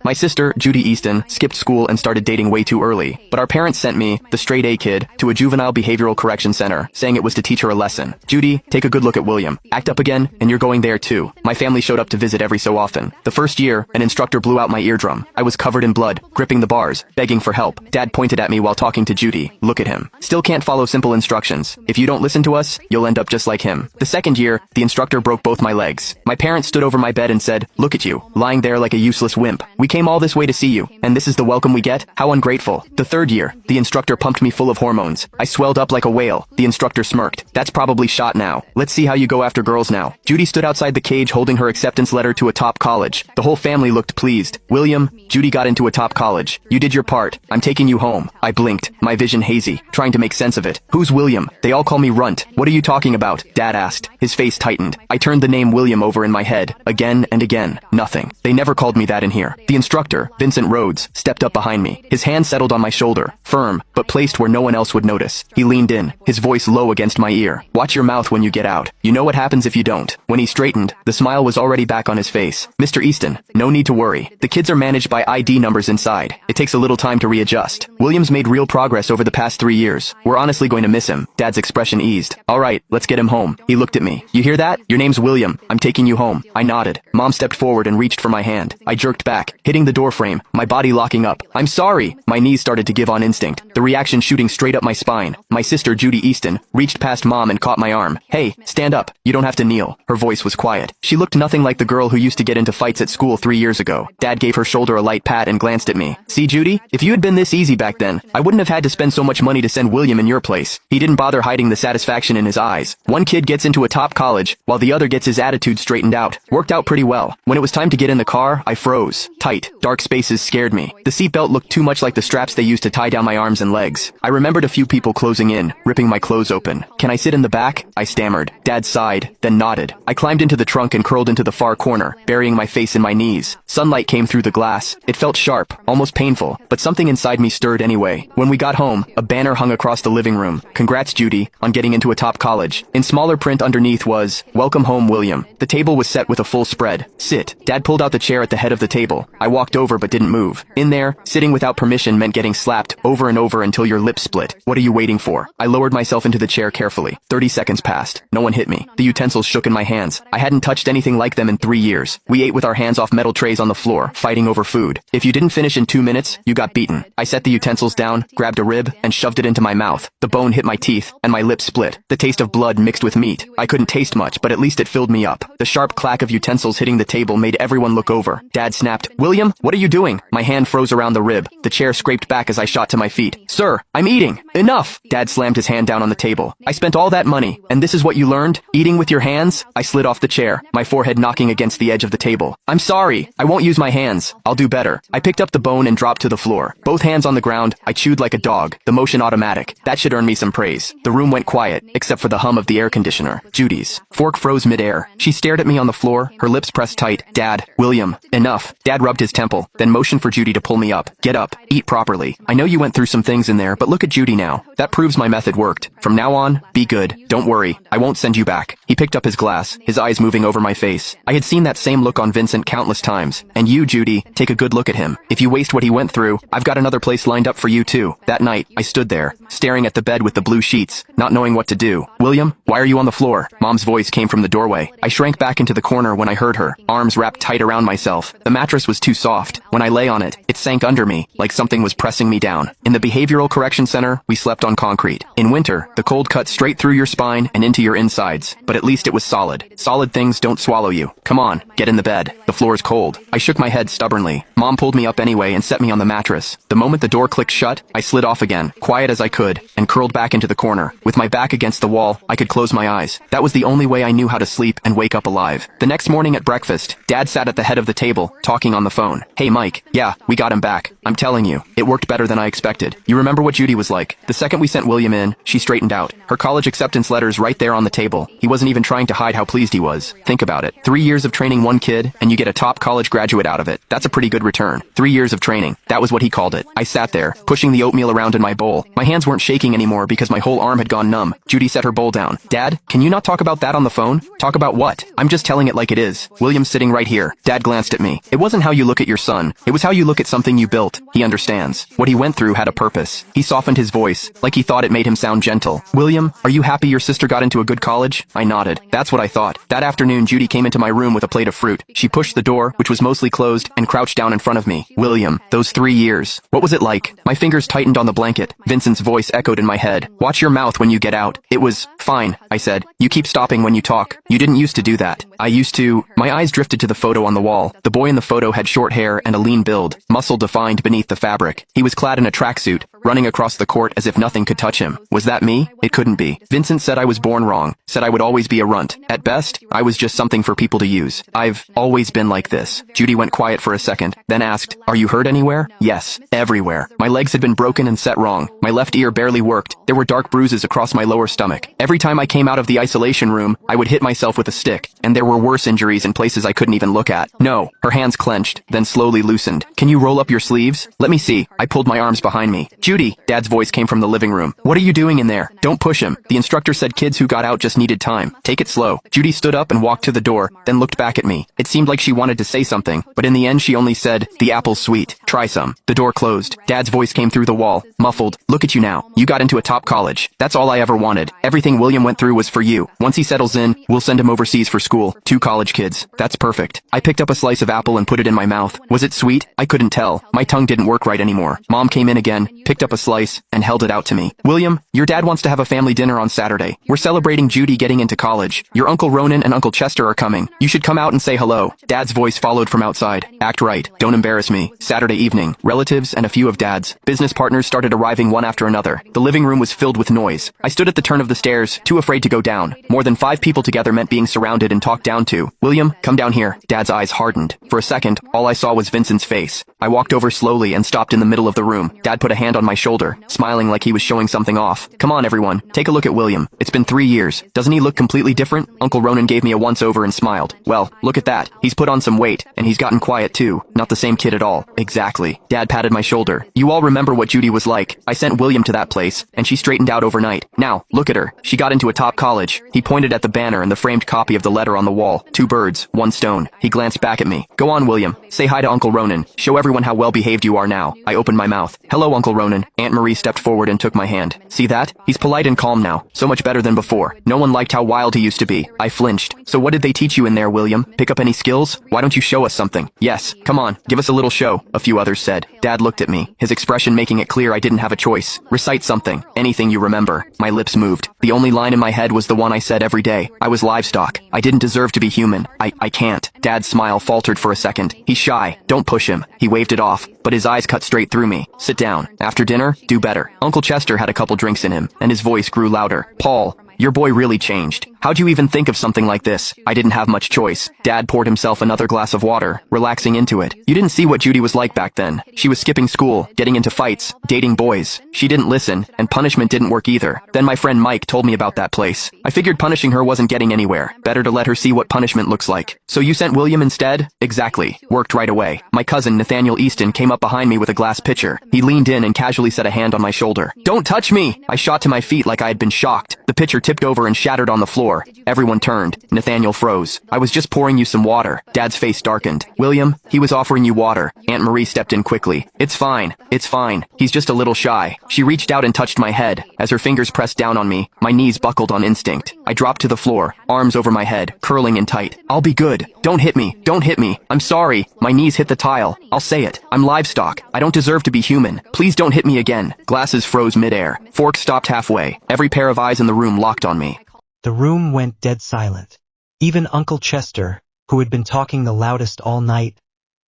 My sister, Judy Easton, skipped school and started dating way too early, but our parents sent me, the straight A kid, to a juvenile behavioral correction center, saying it was to teach her a lesson. Judy, take a good look at William. Act up again, and you're going there too. My family showed up to visit every so often. The first year, an instructor blew out my eardrum. I was covered in blood, gripping the bars, begging for help. Dad pointed at me while talking to Judy. Look at him. Still can't follow simple instructions. If you don't listen to us, you'll end up just like him. The second year, the instructor broke both my legs. My parents stood over my bed and said, look at you, lying there like a useless wimp. We came all this way to see you, and this is the welcome we get? How ungrateful. The third year, the instructor pumped me full of hormones. I swelled up like a whale. The instructor smirked. That's probably shot now. Let's see how you go after girls now. Judy stood outside the cage holding her acceptance letter to a top college. The whole family looked pleased. William, Judy got into a top college. You did your part. I'm taking you home. I blinked, my vision hazy, trying to make sense of it. Who's William? They all call me Runt. What are you talking about? Dad asked. His face tightened. I turned the name William over in my head, again and again. Nothing. They never called me that in here. The instructor, Vincent Rhodes, stepped up behind me. His hand settled on my shoulder, firm, but placed where no one else would notice. He leaned in, his voice low against my ear. Watch your mouth when you get out. You know what happens if you don't. When he straightened, the smile was already back on his face. Mr. Easton, no need to worry. The kids are managed by ID numbers inside. It takes a little time to readjust. William's made real progress over the past 3 years. We're honestly going to miss him. Dad's expression eased. All right, let's get him home. He looked at me. You hear that? Your name's William. I'm taking you home. I nodded. Mom stepped forward and reached for my hand. I jerked back, hitting the doorframe, my body locking up. I'm sorry. My knees started to give on instinct, the reaction shooting straight up my spine. My sister, Judy Easton, reached past Mom and caught my arm. Hey, stand up. You don't have to kneel. Her voice was quiet. She looked nothing like the girl who used to get into fights at school 3 years ago. Dad gave her shoulder a light pat and glanced at me. See, Judy? If you had been this easy back then, I wouldn't have had to spend so much money to send William in your place. He didn't bother hiding the satisfaction in his eyes. One kid gets into a top college, while the other gets his attitude straightened out. Worked out pretty well. When it was time to get in the car, I froze. Tight, dark spaces scared me. The seatbelt looked too much like the straps they used to tie down my arms and legs. I remembered a few people closing in, ripping my clothes open. Can I sit in the back? I stammered. Dad sighed, then nodded. I climbed into the trunk and curled into the far corner, burying my face in my knees. Sunlight came through the glass. It felt sharp, almost painful, but something inside me stirred anyway. When we got home, a banner hung across the living room. Congrats, Judy, on getting into a top college. In smaller print underneath was, Welcome home, William. The table was set with a full spread. Sit. Dad pulled out the chair at the head of the table. I walked over but didn't move. In there, sitting without permission meant getting slapped over and over until your lips split. What are you waiting for? I lowered myself into the chair carefully. 30 seconds passed. No one hit me. The utensils shook in my hands. I hadn't touched anything like them in 3 years. We ate with our hands off metal trays on the floor, fighting over food. If you didn't finish in 2 minutes, you got beaten. I set the utensils down, grabbed a rib, and shoved it into my mouth. The bone hit my teeth, and my lips split. The taste of blood mixed with meat. I couldn't taste much, but at least it filled me up. The sharp clack of utensils hitting the table made everyone look over. Dad snapped, William, what are you doing? My hand froze around the rib. The chair scraped back as I shot to my feet. Sir, I'm eating. Enough! Dad slammed his hand down on the table. I spent all that money, and this is what you learned? Eating with your hands? I slid off the chair, my forehead knocking against the edge of the table. I'm sorry. I won't use my hands. I'll do better. I picked up the bone and dropped to the floor. Both hands on the ground, I chewed like a dog, the motion automatic. That should earn me some praise. The room went quiet, except for the hum of the air conditioner. Judy's fork froze midair. She stared at me on the floor, her lips pressed tight. Dad, William, enough. Dad rubbed his temple, then motioned for Judy to pull me up. Get up. Eat properly. I know you went through some things in there, but look at Judy now. That proves my method worked. From now on, be good. Don't worry. I won't send you back. He picked up his glass, his eyes moving over my face. I had seen that same look on Vincent countless times. And you, Judy, take a good look at him. If you waste what he went through, I've got another place lined up for you too. That night, I stood there, staring at the bed with the blue sheets, not knowing what to do. William, why are you on the floor? Mom's voice came from the doorway. I shrank back into the corner when I heard her, arms wrapped tight around myself. The mattress was too soft. When I lay on it, it sank under me, like something was pressing me down. In the behavioral correction center, we slept on concrete. In winter, the cold cut straight through your spine and into your insides, but at least it was solid. Solid things don't swallow you. Come on, get in the bed. The floor's cold. I shook my head stubbornly. Mom pulled me up anyway and set me on the mattress. The moment the door clicked shut, I slid off again, quiet as I could, and curled back into the corner. With my back against the wall, I could close my eyes. That was the only way I knew how to sleep and wake up alive. The next morning at breakfast, Dad sat at the head of the table, talking on the phone. Hey Mike, yeah, we got him back. I'm telling you, it worked better than I expected. You remember what Judy was like? The second we sent William in, she straightened out. Her college acceptance letter's right there on the table. He wasn't even trying to hide how pleased he was. Think about it. 3 years of training one kid, and you get a top college graduate out of it. That's a pretty good return. 3 years of training. That was what he called it. I sat there, pushing the oatmeal around in my bowl. My hands weren't shaking anymore because my whole arm had gone numb. Judy set her bowl down. Dad, can you not talk about that on the phone? Talk about what? I'm just telling it like it is. William's sitting right here. Dad glanced at me. It wasn't how you look look at your son. It was how you look at something you built. He understands. What he went through had a purpose. He softened his voice, like he thought it made him sound gentle. William, are you happy your sister got into a good college? I nodded. That's what I thought. That afternoon, Judy came into my room with a plate of fruit. She pushed the door, which was mostly closed, and crouched down in front of me. William, those 3 years. What was it like? My fingers tightened on the blanket. Vincent's voice echoed in my head. Watch your mouth when you get out. It was fine, I said. You keep stopping when you talk. You didn't used to do that. I used to. My eyes drifted to the photo on the wall. The boy in the photo had short hair and a lean build, muscle defined beneath the fabric. He was clad in a tracksuit, running across the court as if nothing could touch him. Was that me? It couldn't be. Vincent said I was born wrong, said I would always be a runt. At best, I was just something for people to use. I've always been like this. Judy went quiet for a second, then asked, are you hurt anywhere? Yes, everywhere. My legs had been broken and set wrong. My left ear barely worked. There were dark bruises across my lower stomach. Every time I came out of the isolation room, I would hit myself with a stick, and there were worse injuries in places I couldn't even look at. No. Her hands clenched, then slowly loosened. Can you roll up your sleeves? Let me see. I pulled my arms behind me. Judy, Dad's voice came from the living room. What are you doing in there? Don't push him. The instructor said kids who got out just needed time. Take it slow. Judy stood up and walked to the door, then looked back at me. It seemed like she wanted to say something, but in the end she only said, the apple's sweet. Try some. The door closed. Dad's voice came through the wall, muffled. Look at you now. You got into a top college. That's all I ever wanted. Everything William went through was for you. Once he settles in, we'll send him overseas for school. 2 college kids. That's perfect. I picked up a slice of apple and put it in my mouth. Was it sweet? I couldn't tell. My tongue didn't work right anymore. Mom came in again, picked up a slice, and held it out to me. William, your dad wants to have a family dinner on Saturday. We're celebrating Judy getting into college. Your Uncle Ronan and Uncle Chester are coming. You should come out and say hello. Dad's voice followed from outside. Act right. Don't embarrass me. Saturday evening. Relatives and a few of Dad's business partners started arriving one after another. The living room was filled with noise. I stood at the turn of the stairs, too afraid to go down. More than 5 people together meant being surrounded and talked down to. William, come down here. Dad's eyes hardened. For a second, all I saw was Vincent's face. I walked over slowly and stopped in the middle of the room. Dad put a hand on my shoulder, smiling like he was showing something off. Come on, everyone. Take a look at William. It's been 3 years. Doesn't he look completely different? Uncle Ronan gave me a once-over and smiled. Well, look at that. He's put on some weight, and he's gotten quiet too. Not the same kid at all. Exactly. Dad patted my shoulder. You all remember what Judy was like. I sent William to that place, and she straightened out overnight. Now, look at her. She got into a top college. He pointed at the banner and the framed copy of the letter on the wall. 2 birds, 1 stone. He glanced back at me. Go on, William. Say hi to Uncle Ronan. Show everyone how well-behaved you are now. I opened my mouth. Hello, Uncle Ronan. Aunt Marie stepped forward and took my hand. See that? He's polite and calm now. So much better than before. No one liked how wild he used to be. I flinched. So what did they teach you in there, William? Pick up any skills? Why don't you show us something? Yes. Come on. Give us a little show. A few others said. Dad looked at me, his expression making it clear I didn't have a choice. Recite something. Anything you remember. My lips moved. The only line in my head was the one I said every day. I was livestock. I didn't deserve to be human. I can't. Dad's smile faltered for a second. He's shy. Don't push him. He waved it off, but his eyes cut straight through me. Sit down. After dinner, do better. Uncle Chester had a couple drinks in him, and his voice grew louder. Paul, your boy really changed. How'd you even think of something like this? I didn't have much choice. Dad poured himself another glass of water, relaxing into it. You didn't see what Judy was like back then. She was skipping school, getting into fights, dating boys. She didn't listen, and punishment didn't work either. Then my friend Mike told me about that place. I figured punishing her wasn't getting anywhere. Better to let her see what punishment looks like. So you sent William instead? Exactly. Worked right away. My cousin Nathaniel Easton came up behind me with a glass pitcher. He leaned in and casually set a hand on my shoulder. Don't touch me! I shot to my feet like I had been shocked. The pitcher tipped over and shattered on the floor. Everyone turned. Nathaniel froze. I was just pouring you some water. Dad's face darkened. William, he was offering you water. Aunt Marie stepped in quickly. It's fine. It's fine. He's just a little shy. She reached out and touched my head. As her fingers pressed down on me, my knees buckled on instinct. I dropped to the floor, arms over my head, curling in tight. I'll be good. Don't hit me. Don't hit me. I'm sorry. My knees hit the tile. I'll say it. I'm livestock. I don't deserve to be human. Please don't hit me again. Glasses froze midair. Forks stopped halfway. Every pair of eyes in the room locked on me. The room went dead silent. Even Uncle Chester, who had been talking the loudest all night,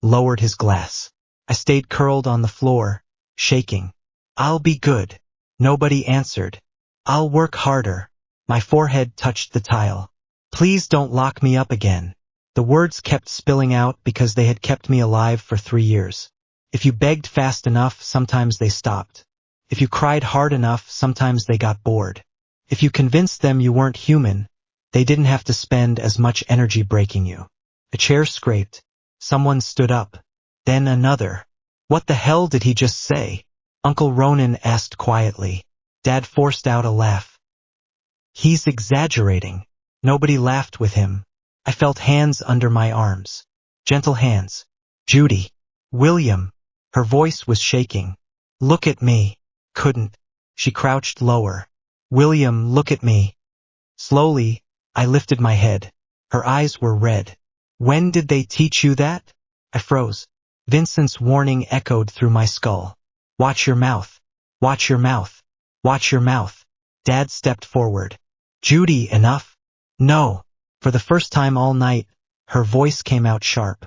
lowered his glass. I stayed curled on the floor, shaking. I'll be good. Nobody answered. I'll work harder. My forehead touched the tile. Please don't lock me up again. The words kept spilling out because they had kept me alive for 3 years. If you begged fast enough, sometimes they stopped. If you cried hard enough, sometimes they got bored. If you convinced them you weren't human, they didn't have to spend as much energy breaking you. A chair scraped. Someone stood up. Then another. What the hell did he just say? Uncle Ronan asked quietly. Dad forced out a laugh. He's exaggerating. Nobody laughed with him. I felt hands under my arms. Gentle hands. Judy. William. Her voice was shaking. Look at me. Couldn't. She crouched lower. William, look at me. Slowly, I lifted my head. Her eyes were red. When did they teach you that? I froze. Vincent's warning echoed through my skull. Watch your mouth. Watch your mouth. Watch your mouth. Dad stepped forward. Judy, enough? No. For the first time all night, her voice came out sharp.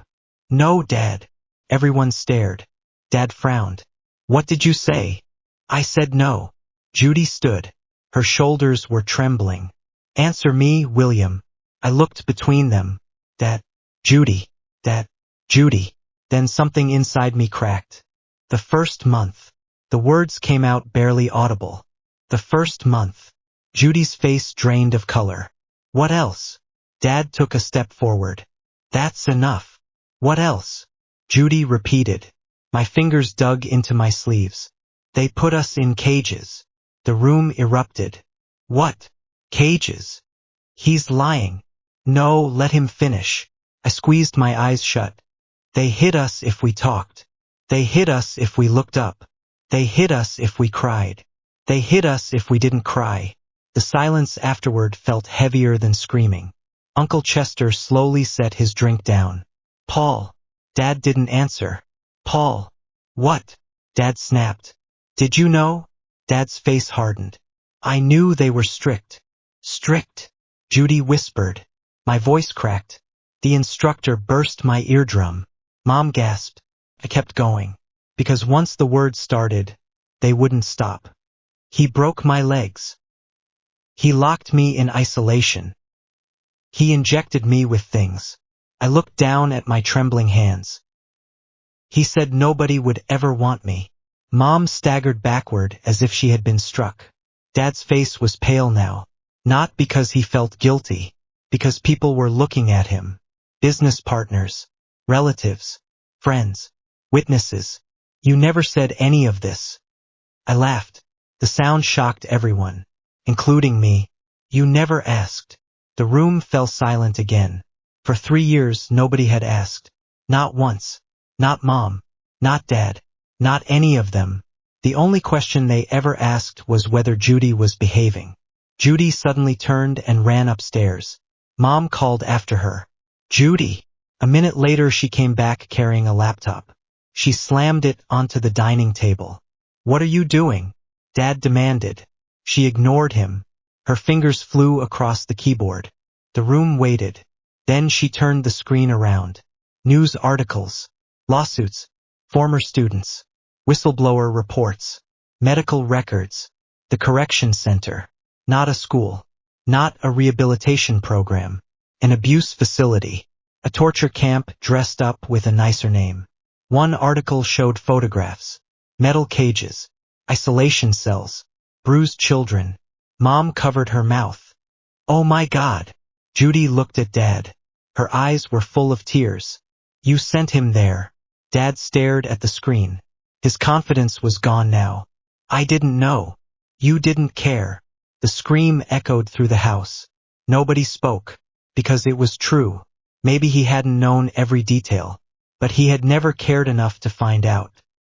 No, Dad. Everyone stared. Dad frowned. What did you say? I said no. Judy stood. Her shoulders were trembling. Answer me, William. I looked between them. Dad. Judy. Dad. Judy. Then something inside me cracked. The first month. The words came out barely audible. The first month. Judy's face drained of color. What else? Dad took a step forward. That's enough. What else? Judy repeated. My fingers dug into my sleeves. They put us in cages. The room erupted. What? Cages? He's lying. No, let him finish. I squeezed my eyes shut. They hid us if we talked. They hid us if we looked up. They hid us if we cried. They hid us if we didn't cry. The silence afterward felt heavier than screaming. Uncle Chester slowly set his drink down. Paul. Dad didn't answer. Paul. What? Dad snapped. Did you know? Dad's face hardened. I knew they were strict. Strict. Judy whispered. My voice cracked. The instructor burst my eardrum. Mom gasped. I kept going. Because once the words started, they wouldn't stop. He broke my legs. He locked me in isolation. He injected me with things. I looked down at my trembling hands. He said nobody would ever want me. Mom staggered backward as if she had been struck. Dad's face was pale now. Not because he felt guilty, because people were looking at him. Business partners, relatives, friends, witnesses. You never said any of this. I laughed. The sound shocked everyone, including me. You never asked. The room fell silent again. For 3 years nobody had asked. Not once. Not Mom. Not Dad. Not any of them. The only question they ever asked was whether Judy was behaving. Judy suddenly turned and ran upstairs. Mom called after her. Judy. A minute later she came back carrying a laptop. She slammed it onto the dining table. What are you doing? Dad demanded. She ignored him. Her fingers flew across the keyboard. The room waited. Then she turned the screen around. News articles. Lawsuits. Former students. Whistleblower reports. Medical records. The correction center. Not a school. Not a rehabilitation program. An abuse facility. A torture camp dressed up with a nicer name. One article showed photographs. Metal cages. Isolation cells. Bruised children. Mom covered her mouth. Oh my God. Judy looked at Dad. Her eyes were full of tears. You sent him there. Dad stared at the screen. His confidence was gone now. I didn't know. You didn't care. The scream echoed through the house. Nobody spoke. Because it was true. Maybe he hadn't known every detail. But he had never cared enough to find out.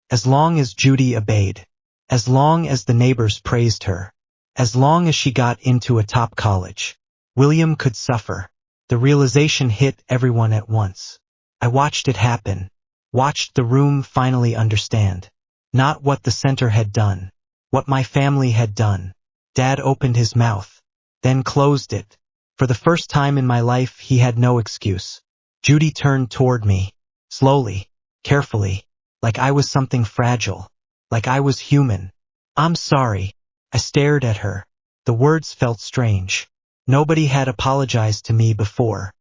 As long as Judy obeyed. As long as the neighbors praised her. As long as she got into a top college. William could suffer. The realization hit everyone at once. I watched it happen. Watched the room finally understand. Not what the center had done. What my family had done. Dad opened his mouth. Then closed it. For the first time in my life he had no excuse. Judy turned toward me. Slowly. Carefully. Like I was something fragile. Like I was human. I'm sorry. I stared at her. The words felt strange. Nobody had apologized to me before.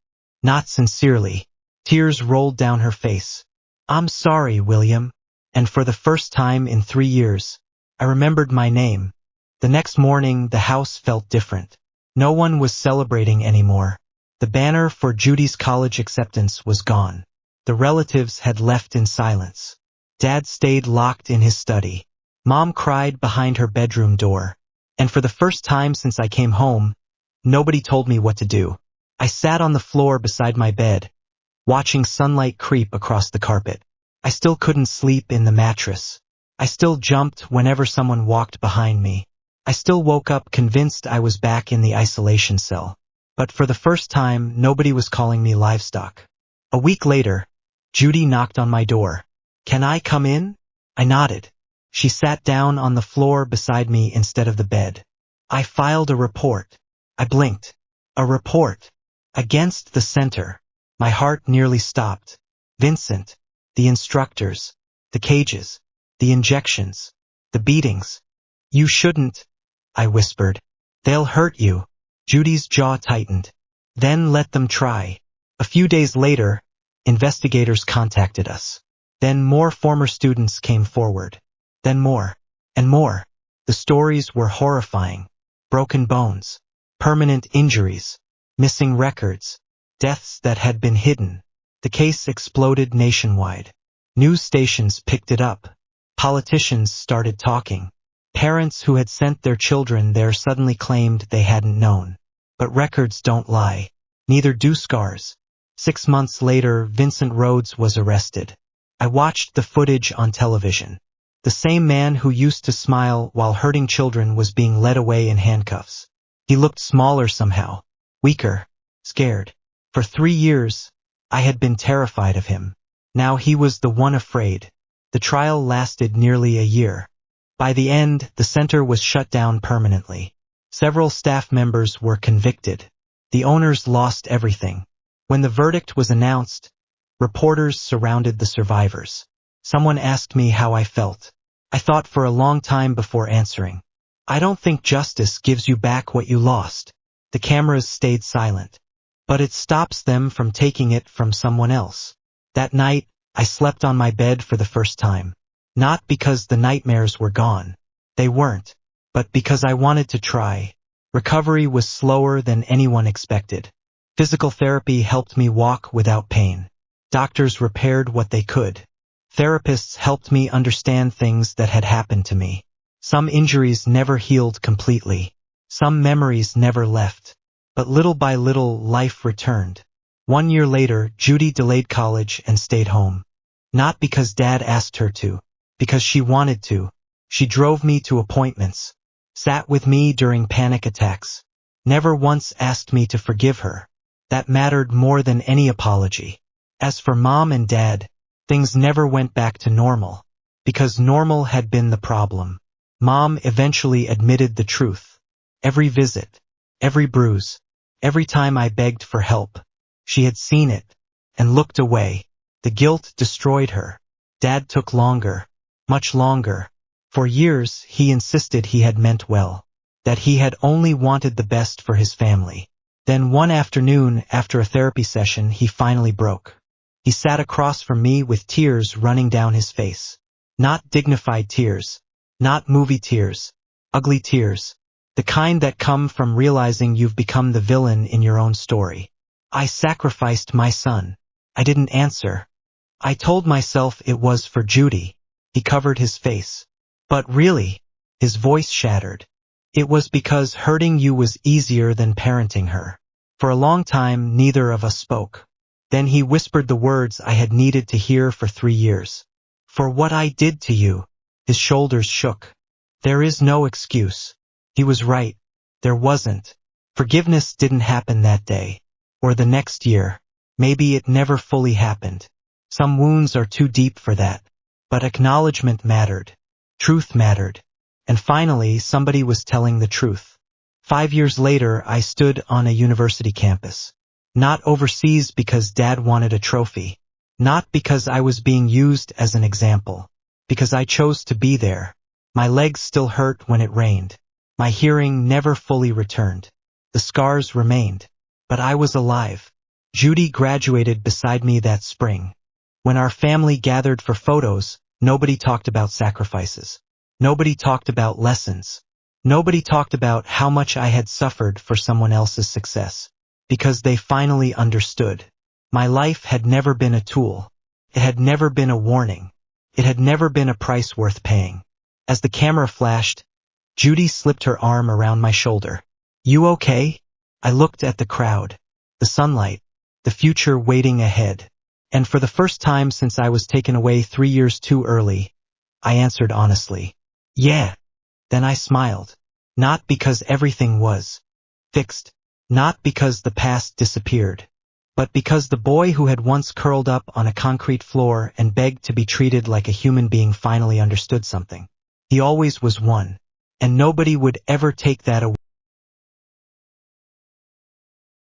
Not sincerely. Tears rolled down her face. I'm sorry, William. And for the first time in 3 years, I remembered my name. The next morning the house felt different. No one was celebrating anymore. The banner for Judy's college acceptance was gone. The relatives had left in silence. Dad stayed locked in his study. Mom cried behind her bedroom door. And for the first time since I came home, nobody told me what to do. I sat on the floor beside my bed, watching sunlight creep across the carpet. I still couldn't sleep in the mattress. I still jumped whenever someone walked behind me. I still woke up convinced I was back in the isolation cell. But for the first time, nobody was calling me livestock. A week later, Judy knocked on my door. "Can I come in?" I nodded. She sat down on the floor beside me instead of the bed. "I filed a report." I blinked. A report. Against the center. My heart nearly stopped. Vincent. The instructors. The cages. The injections. The beatings. "You shouldn't," I whispered. "They'll hurt you." Judy's jaw tightened. "Then let them try." A few days later, investigators contacted us. Then more former students came forward. Then more. And more. The stories were horrifying. Broken bones. Permanent injuries. Missing records. Deaths that had been hidden. The case exploded nationwide. News stations picked it up. Politicians started talking. Parents who had sent their children there suddenly claimed they hadn't known. But records don't lie. Neither do scars. 6 months later, Vincent Rhodes was arrested. I watched the footage on television. The same man who used to smile while hurting children was being led away in handcuffs. He looked smaller somehow. Weaker. Scared. For 3 years, I had been terrified of him. Now he was the one afraid. The trial lasted nearly a year. By the end, the center was shut down permanently. Several staff members were convicted. The owners lost everything. When the verdict was announced, reporters surrounded the survivors. Someone asked me how I felt. I thought for a long time before answering. I don't think justice gives you back what you lost. The cameras stayed silent. But it stops them from taking it from someone else. That night, I slept on my bed for the first time. Not because the nightmares were gone. They weren't. But because I wanted to try. Recovery was slower than anyone expected. Physical therapy helped me walk without pain. Doctors repaired what they could. Therapists helped me understand things that had happened to me. Some injuries never healed completely. Some memories never left. But little by little, life returned. 1 year later, Judy delayed college and stayed home. Not because Dad asked her to. Because she wanted to. She drove me to appointments. Sat with me during panic attacks. Never once asked me to forgive her. That mattered more than any apology. As for Mom and Dad, things never went back to normal. Because normal had been the problem. Mom eventually admitted the truth. Every visit. Every bruise. Every time I begged for help. She had seen it. And looked away. The guilt destroyed her. Dad took longer. Much longer. For years, he insisted he had meant well. That he had only wanted the best for his family. Then one afternoon, after a therapy session, he finally broke. He sat across from me with tears running down his face. Not dignified tears. Not movie tears. Ugly tears. The kind that come from realizing you've become the villain in your own story. "I sacrificed my son." I didn't answer. I told myself it was for Judy. He covered his face. But really, his voice shattered. It was because hurting you was easier than parenting her. For a long time, neither of us spoke. Then he whispered the words I had needed to hear for 3 years. "For what I did to you." His shoulders shook. There is no excuse. He was right. There wasn't. Forgiveness didn't happen that day. Or the next year. Maybe it never fully happened. Some wounds are too deep for that. But acknowledgement mattered. Truth mattered. And finally, somebody was telling the truth. 5 years later, I stood on a university campus. Not overseas because Dad wanted a trophy. Not because I was being used as an example. Because I chose to be there. My legs still hurt when it rained. My hearing never fully returned. The scars remained. But I was alive. Judy graduated beside me that spring. When our family gathered for photos, nobody talked about sacrifices. Nobody talked about lessons. Nobody talked about how much I had suffered for someone else's success. Because they finally understood. My life had never been a tool. It had never been a warning. It had never been a price worth paying. As the camera flashed, Judy slipped her arm around my shoulder. "You okay?" I looked at the crowd. The sunlight. The future waiting ahead. And for the first time since I was taken away 3 years too early, I answered honestly, yeah. Then I smiled. Not because everything was fixed, not because the past disappeared, but because the boy who had once curled up on a concrete floor and begged to be treated like a human being finally understood something. He always was one, and nobody would ever take that away.